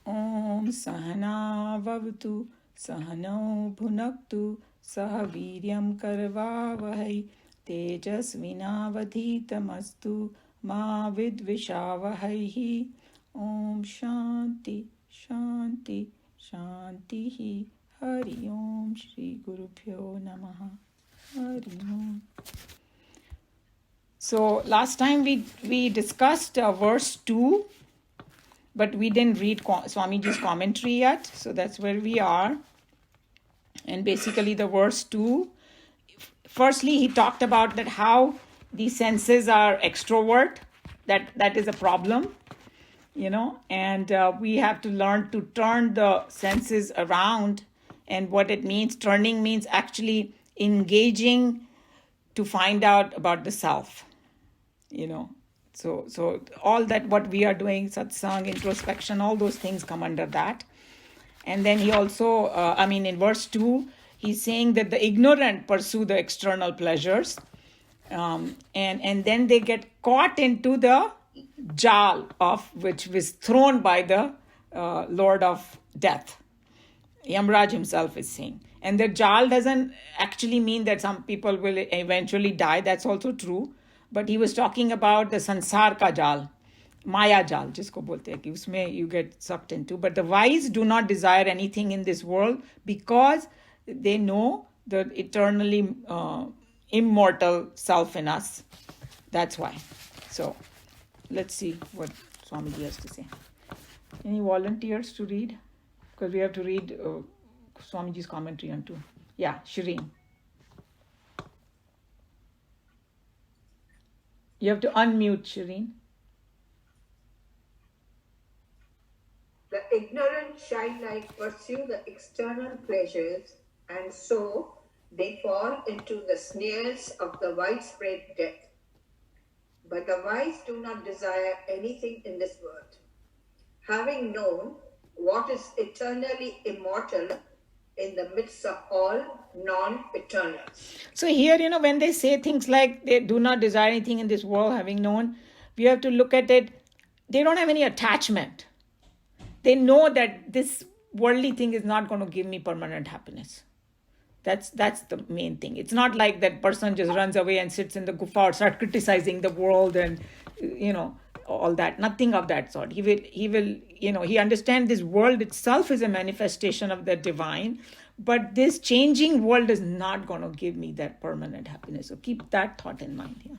Om Sahana Vavatu Sahano Bhunaktu Sah Viryam Karvavahai Tejasvinavadhitamastu Ma Vidvishavahai. Om Shanti Shanti Shanti. Hari Om Shri Gurubhyo Namaha. Hari Om. So last time we discussed verse 2, but we didn't read Swamiji's commentary yet. So that's where we are. And basically the verse 2, firstly he talked about that how the senses are extrovert, that is a problem, and we have to learn to turn the senses around. And what it means, turning means actually engaging to find out about the self. So all that what we are doing, satsang, introspection, all those things come under that. And then he also, in verse 2, he's saying that the ignorant pursue the external pleasures, and then they get caught into the jal of which was thrown by the Lord of Death. Yamraj himself is saying. And the jal doesn't actually mean that some people will eventually die. That's also true. But he was talking about the sansar ka jal, Maya jal, jisko bolte hai ki usme you get sucked into. But the wise do not desire anything in this world because they know the eternally immortal self in us. That's why. So let's see what Swamiji has to say. Any volunteers to read? Because we have to read Swamiji's commentary on too. Yeah, Shireen. You have to unmute, Shireen. The ignorant childlike pursue the external pleasures, and so they fall into the snares of the widespread death. But the wise do not desire anything in this world, having known what is eternally immortal in the midst of all non-eternals. So here, when they say things like they do not desire anything in this world, having known, we have to look at it. They don't have any attachment. They know that this worldly thing is not going to give me permanent happiness. That's the main thing. It's not like that person just runs away and sits in the gufa or start criticizing the world and all that. Nothing of that sort. He will he understands this world itself is a manifestation of the divine, but this changing world is not going to give me that permanent happiness. So keep that thought in mind here.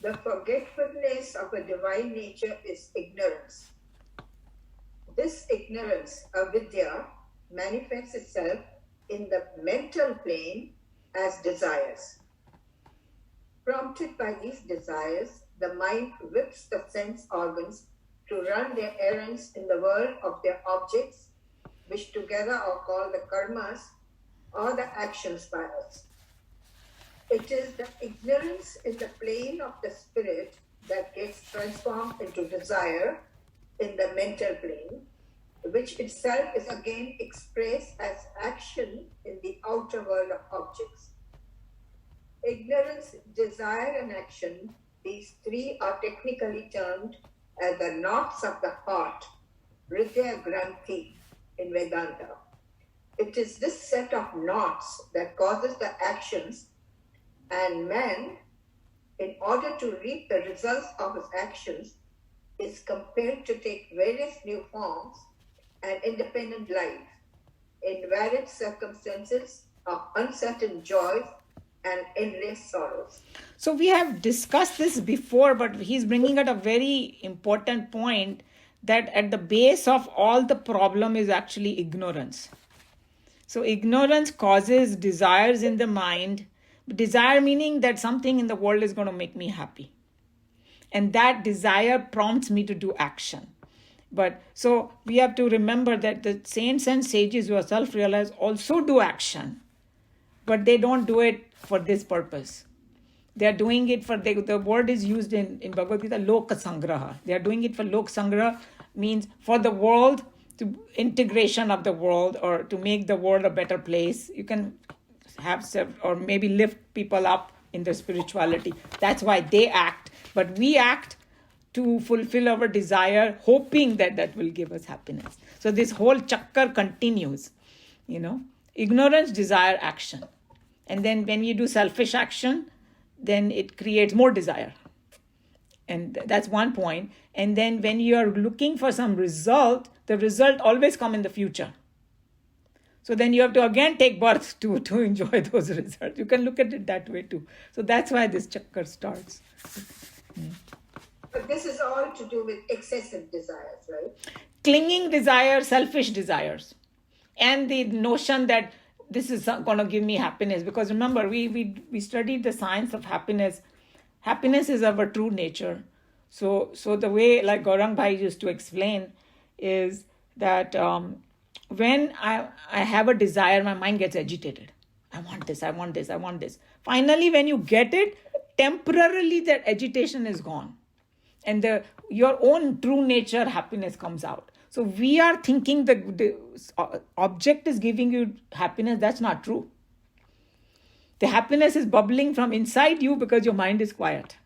The forgetfulness of a divine nature is ignorance. This ignorance, avidya, manifests itself in the mental plane as desires. Prompted by these desires, the mind whips the sense organs to run their errands in the world of their objects, which together are called the karmas or the actions by us. It is the ignorance in the plane of the spirit that gets transformed into desire in the mental plane, which itself is again expressed as action in the outer world of objects. Ignorance, desire, and action, these three are technically termed as the knots of the heart, Hridaya Granthi in Vedanta. It is this set of knots that causes the actions, and man, in order to reap the results of his actions, is compelled to take various new forms and independent life in varied circumstances of uncertain joys and endless sorrows. So we have discussed this before, but he's bringing out a very important point that at the base of all the problem is actually ignorance. So ignorance causes desires in the mind. Desire meaning that something in the world is going to make me happy. And that desire prompts me to do action. But so we have to remember that the saints and sages who are self-realized also do action. But they don't do it for this purpose. They are doing it for, the word is used in Bhagavad Gita, Loka Sangraha. They are doing it for Lok Sangraha, means for the world, to integration of the world, or to make the world a better place. You can have, or maybe lift people up in their spirituality. That's why they act. But we act to fulfill our desire, hoping that that will give us happiness. So this whole chakkar continues, ignorance, desire, action. And then when you do selfish action, then it creates more desire. And that's one point. And then when you are looking for some result, the result always come in the future. So then you have to again take birth to enjoy those results. You can look at it that way too. So that's why this chakkar starts. But this is all to do with excessive desires, right? Clinging desires, selfish desires. And the notion that this is going to give me happiness. Because remember, we studied the science of happiness. Happiness is our true nature. So the way, like Gaurang Bhai used to explain, is that when I have a desire, my mind gets agitated. I want this, I want this, I want this. Finally, when you get it, temporarily that agitation is gone. And your own true nature happiness comes out. So we are thinking that the object is giving you happiness. That's not true. The happiness is bubbling from inside you because your mind is quiet.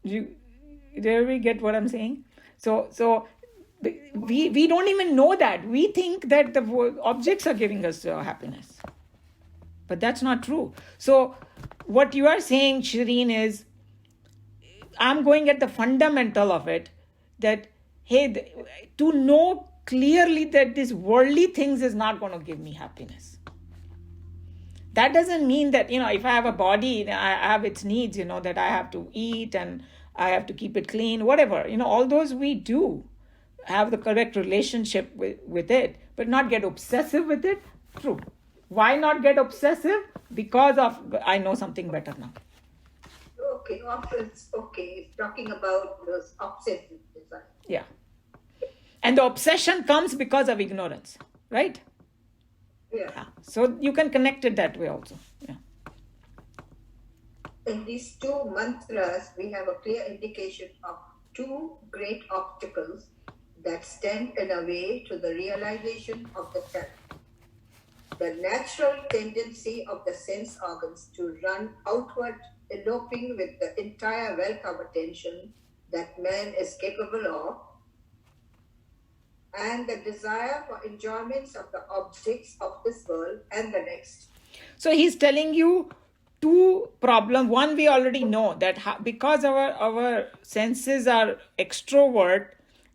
There we get what I'm saying? So we don't even know that. We think that the objects are giving us happiness. But that's not true. So what you are saying, Shireen, is I'm going at the fundamental of it, that, hey, to know clearly that this worldly things is not going to give me happiness. That doesn't mean that, if I have a body, I have its needs, that I have to eat and I have to keep it clean, whatever. All those we do have the correct relationship with it, but not get obsessive with it. True. Why not get obsessive? Because of, I know something better now. Okay, talking about those obsessive desires. Yeah. And the obsession comes because of ignorance, right? Yeah. So you can connect it that way also. Yeah. In these two mantras, we have a clear indication of two great obstacles that stand in a way to the realization of the self. The natural tendency of the sense organs to run outward, eloping with the entire wealth of attention that man is capable of, and the desire for enjoyments of the objects of this world and the next. So he's telling you two problems. One, we already know that because our senses are extrovert,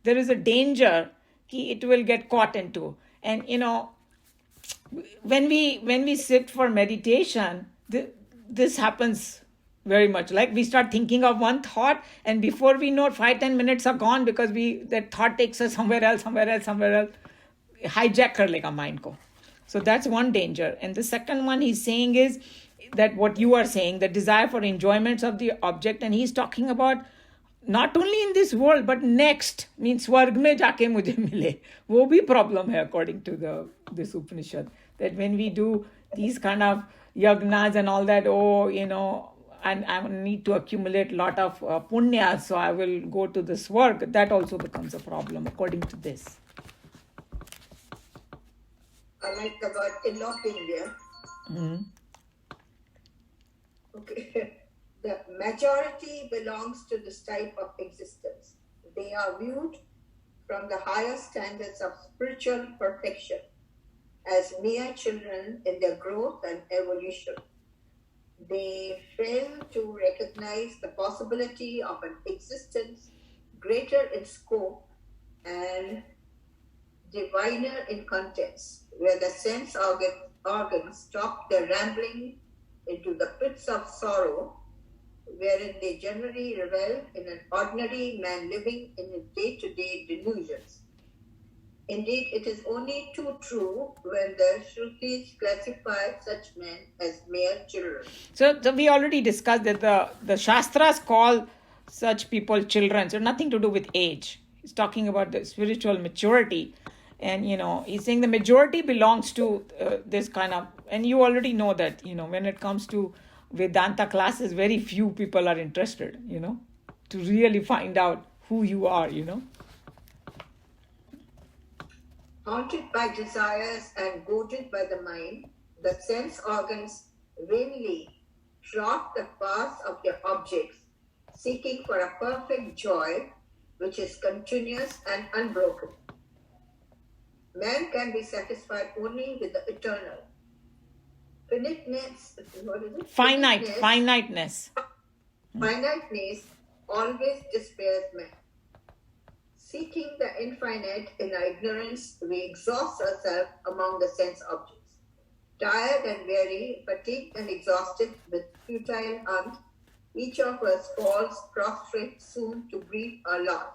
there is a danger it will get caught into. And when we sit for meditation, this happens very much. Like we start thinking of one thought, and before we know, 5-10 minutes are gone because that thought takes us somewhere else, hijack kar lega mind ko. So that's one danger. And the second one he's saying is that what you are saying, the desire for enjoyments of the object, and he's talking about not only in this world but next, means swarg mein jaake mujhe mile. Wo bhi problem hai according to this Upanishad, that when we do these kind of yagnas and all that, and I need to accumulate a lot of punya, so I will go to the swarg, that also becomes a problem according to this. I like the word eloping there. Mm-hmm. Okay. The majority belongs to this type of existence. They are viewed from the higher standards of spiritual perfection as mere children in their growth and evolution. They fail to recognize the possibility of an existence greater in scope and diviner in contents, where the sense organs stop their rambling into the pits of sorrow, wherein they generally revel in an ordinary man living in his day-to-day delusions. Indeed, it is only too true when the Shrutis classify such men as mere children. So we already discussed that the Shastras call such people children. So nothing to do with age. He's talking about the spiritual maturity. And, he's saying the majority belongs to this kind of, and you already know that, when it comes to Vedanta classes, very few people are interested, to really find out who you are, Haunted by desires and goaded by the mind, the sense organs vainly trot the paths of their objects, seeking for a perfect joy which is continuous and unbroken. Man can be satisfied only with the eternal. Finiteness, what is it? Finiteness. Finiteness always despairs man. Seeking the infinite in our ignorance, we exhaust ourselves among the sense objects. Tired and weary, fatigued and exhausted with futile hunt, each of us falls prostrate soon to grieve our loss.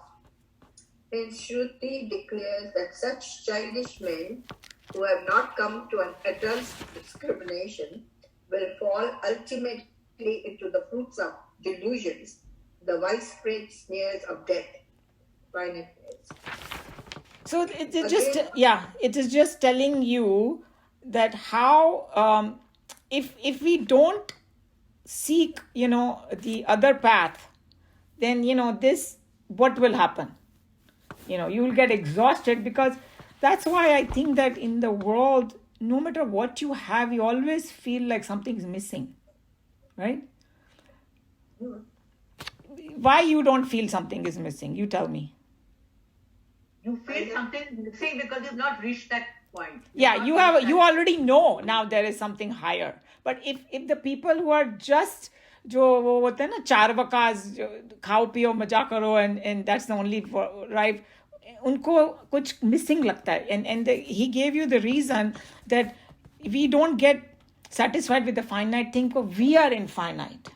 Hence, Shruti declares that such childish men who have not come to an adult discrimination will fall ultimately into the fruits of delusions, the widespread snares of death. Finiteness. So it is just telling you that how if we don't seek the other path, then this, what will happen? You will get exhausted, because that's why I think that in the world, no matter what you have, you always feel like something's missing, right? Why you don't feel something is missing? You tell me. You feel something missing because you've not reached that point. You already know now there is something higher. But if the people who are just जो वो होते हैं ना चारवकास, खाओ पियो मजा करो, and that's the only right, उनको कुछ missing लगता है, and he gave you the reason that we don't get satisfied with the finite thing because we are infinite.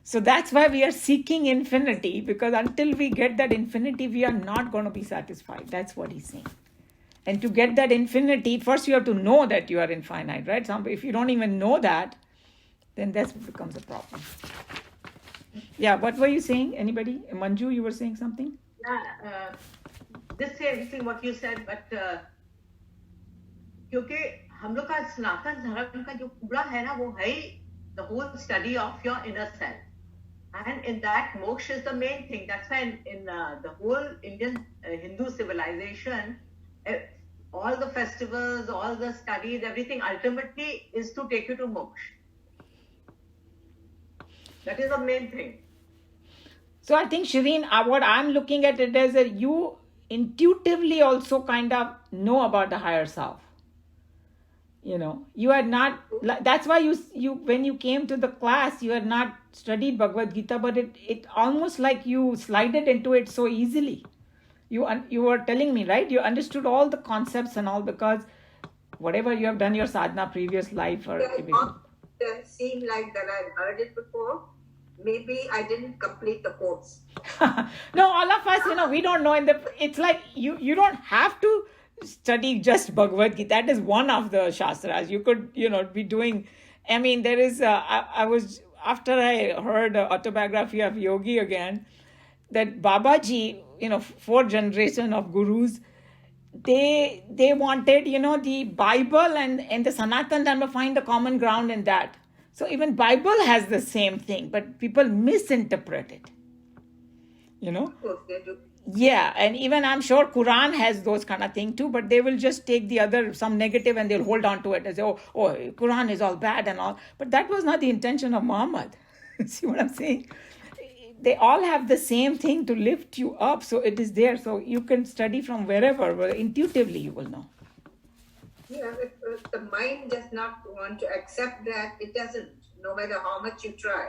So that's why we are seeking infinity, because until we get that infinity, we are not going to be satisfied. That's what he's saying. And to get that infinity, first you have to know that you are infinite, right? If you don't even know that, then that becomes a problem. Yeah, what were you saying? Anybody? Manju, you were saying something? Yeah, this same thing what you said, but क्योंकि हम लोग का सनातन धर्म का जो पूरा है ना, वो है the whole study of your inner self. And in that, moksha is the main thing. That's why in the whole Indian Hindu civilization, all the festivals, all the studies, everything ultimately is to take you to moksha. That is the main thing. So I think, Shireen, what I'm looking at it is that you intuitively also kind of know about the higher self. You had not, that's why you when you came to the class, you had not studied Bhagavad Gita, but it almost like you slided into it so easily. You were telling me, right? You understood all the concepts and all, because whatever you have done your sadhana previous life or everything. It doesn't seem like that I've heard it before. Maybe I didn't complete the course. No, all of us, we don't know. It's like you don't have to study just Bhagavad Gita. That is one of the shastras. You could, be doing. I mean, there is. I was, after I heard autobiography of Yogi again, that Babaji, 4th generation of gurus, they wanted, the Bible and the Sanatan Dharma, find a common ground in that. So even Bible has the same thing, but people misinterpret it. Of course they do. Yeah, and even I'm sure Quran has those kind of thing too, but they will just take the other, some negative, and they'll hold on to it and say, oh, Quran is all bad and all. But that was not the intention of Muhammad. See what I'm saying? They all have the same thing to lift you up, so it is there. So you can study from wherever, but intuitively you will know. Yeah, if the mind does not want to accept that, it doesn't, no matter how much you try,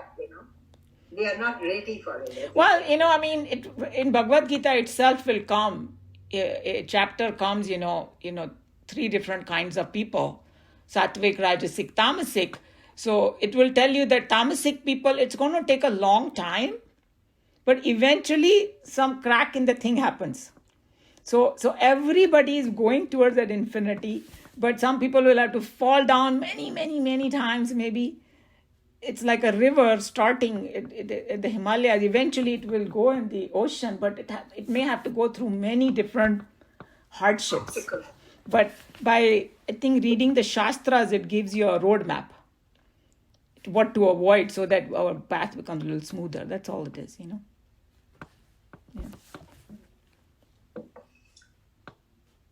They are not ready for it. Well, in Bhagavad Gita itself will come, a chapter comes, 3 different kinds of people, Sattvic, Rajasic, Tamasic. So it will tell you that Tamasic people, it's going to take a long time, but eventually some crack in the thing happens. So everybody is going towards that infinity, but some people will have to fall down many, many, many times, maybe. It's like a river starting at the Himalayas. Eventually it will go in the ocean, but it may have to go through many different hardships. But by, I think, reading the Shastras, it gives you a roadmap, what to avoid, so that our path becomes a little smoother. That's all it is, Yeah.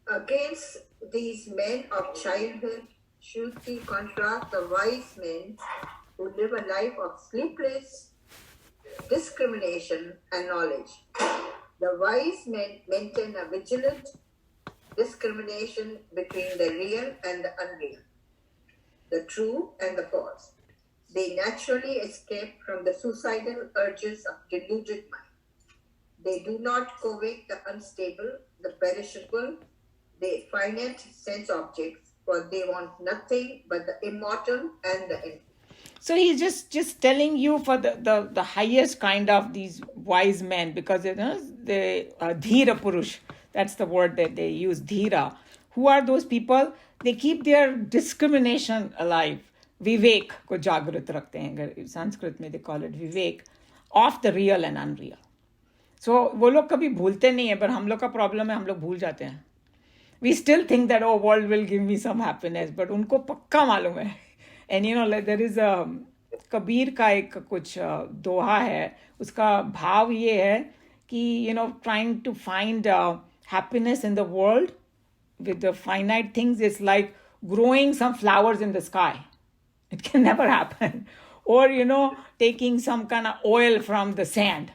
Against these men of childhood, Shruti contrasts the wise men who live a life of sleepless, discrimination, and knowledge. The wise men maintain a vigilant discrimination between the real and the unreal, the true and the false. They naturally escape from the suicidal urges of deluded mind. They do not covet the unstable, the perishable, the finite sense objects, for they want nothing but the immortal and the infinite. So he's just telling you for the highest kind of these wise men, because the dhira purush, that's the word that they use, dhira. Who are those people? They keep their discrimination alive. Vivek को जागृत रखते हैं, अगर संस्कृत में they call it vivek, of the real and unreal. So वो लोग कभी भूलते नहीं है, पर हम लोग का प्रॉब्लम है, हम लोग भूल जाते हैं. We still think that, oh, world will give me some happiness, but उनको पक्का मालूम है. And like there is a Kabir का एक कुछ दोहा है, उसका भाव ये है कि trying to find happiness in the world with the finite things is like growing some flowers in the sky. It can never happen. Or taking some kind of oil from the sand.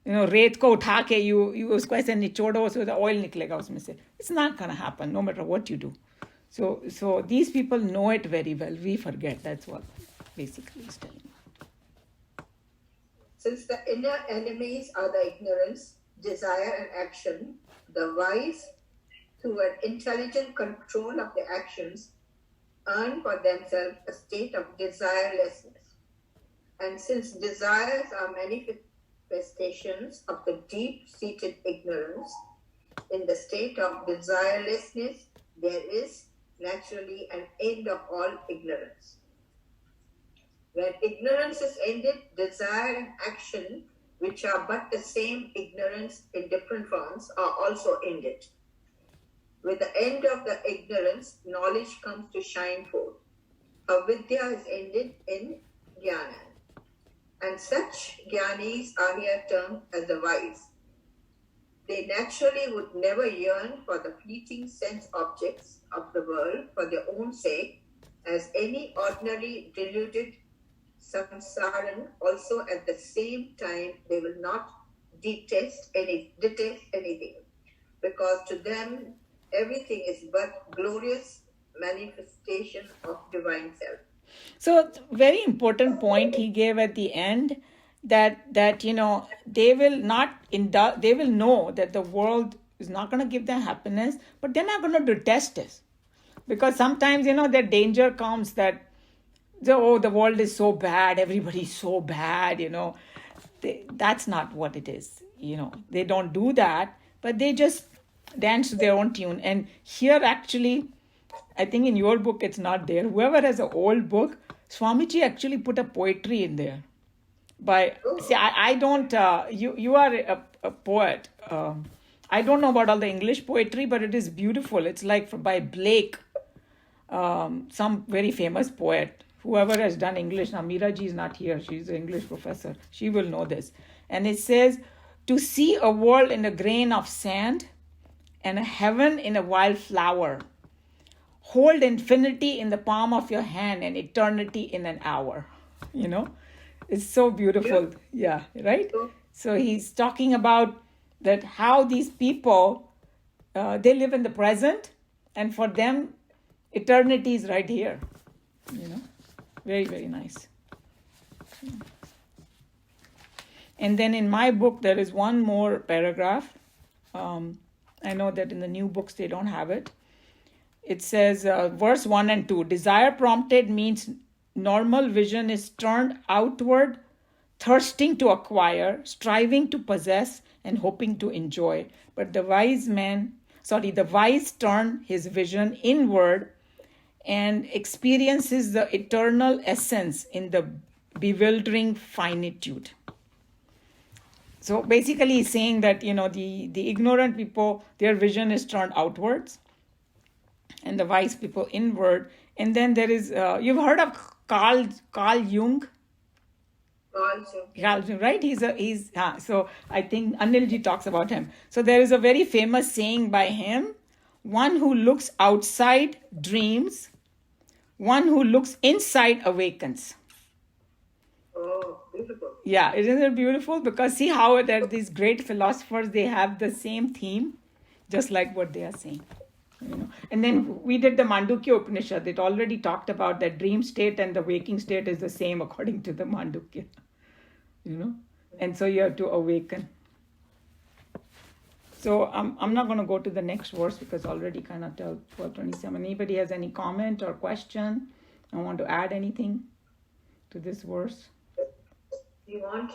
रेत को उठा के you उसको ऐसे निचोड़ो, so the oil निकलेगा उसमें से. It's not gonna happen no matter what you do. So these people know it very well. We forget. That's what basically is telling. Since the inner enemies are the ignorance, desire, and action, the wise, through an intelligent control of their actions, earn for themselves a state of desirelessness. And since desires are manifestations of the deep-seated ignorance, in the state of desirelessness, there is naturally an end of all ignorance. When ignorance is ended, desire and action, which are but the same ignorance in different forms, are also ended. With the end of the ignorance, knowledge comes to shine forth. Avidya is ended in jnana. And such jnanis are here termed as the wise. They naturally would never yearn for the fleeting sense objects of the world for their own sake, as any ordinary deluded samsaran. Also at the same time, they will not detest anything, because to them everything is but glorious manifestation of divine self. So very important point he gave at the end, that they will not they will know that the world is not going to give them happiness, but they're not going to detest it, because sometimes the danger comes that the world is so bad, everybody's so bad, that's not what it is. They don't do that, but they just dance to their own tune. And here actually, I think in your book it's not there. Whoever has an old book, Swamiji actually put a poetry in there. I don't, you are a poet. I don't know about all the English poetry, but it is beautiful. It's like by Blake, some very famous poet. Whoever has done English, now Meera ji is not here. She's an English professor. She will know this. And it says, to see a world in a grain of sand and a heaven in a wild flower. Hold infinity in the palm of your hand and eternity in an hour. It's so beautiful. Yeah, right? So he's talking about that how these people, they live in the present, and for them, eternity is right here. Very, very nice. And then in my book, there is one more paragraph. I know that in the new books, they don't have it. It says, verse 1 and 2, desire prompted means normal vision is turned outward, thirsting to acquire, striving to possess, and hoping to enjoy. But the wise turn his vision inward and experiences the eternal essence in the bewildering finitude. So basically he's saying that, the ignorant people, their vision is turned outwards, and the wise people inward. And then there is, you've heard of Carl Jung? Carl Jung, right? So I think Anilji talks about him. So there is a very famous saying by him, one who looks outside dreams, one who looks inside awakens. Oh. Oh, beautiful. Yeah, isn't it beautiful? Because see how that these great philosophers, they have the same theme, just like what they are saying. And then we did the Mandukya Upanishad. It already talked about that dream state and the waking state is the same according to the Mandukya. And so you have to awaken. So I'm not going to go to the next verse because already kind of 12:27. Anybody has any comment or question? I want to add anything to this verse? You want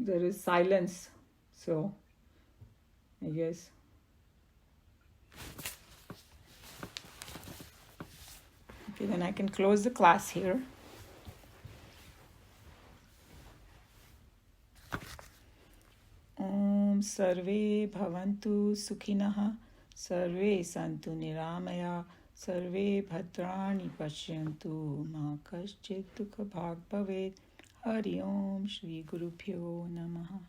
There is silence, so I guess. Okay, then I can close the class here. Om Sarve Bhavantu Sukhinah Sarve Santu Niramaya Sarve Bhadrani Pashyantu Ma Kaschit Dukha Bhag Bhavet Hari Om Shri Guru Pyo Namaha.